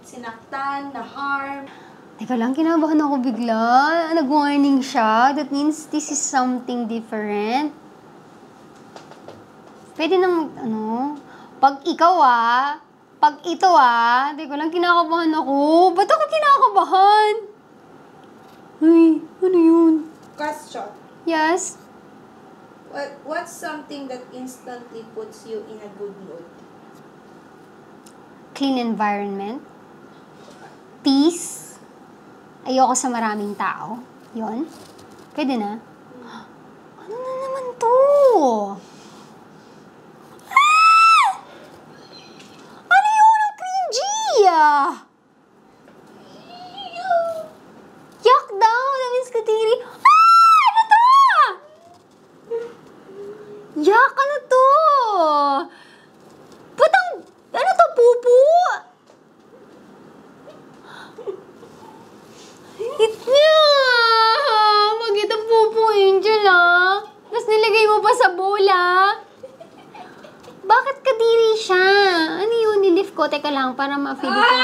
sinaktan, na-harm. Teka lang, kinabahan ako bigla. Nag-warning siya. That means this is something different. Pwede nang, pag ikaw pag ito teka lang, kinakabahan ako. Ba't ako kinakabahan? Ay, ano yun? Question. Yes? What's something that instantly puts you in a good mood? Clean environment. Peace. Ayoko sa maraming tao. Yon. Pwede na. Ano na naman to? Ah! Ano yun? Ang cringy Yuck daw. That means kadiri. Ano to? Yuck, ano to? Ano to, pupu? Magit ang pupu, Angel, Tapos nilagay mo pa sa bola. Bakit kadiri siya? Ano yun? Nilift ko. Teka lang, para ma-feel ko.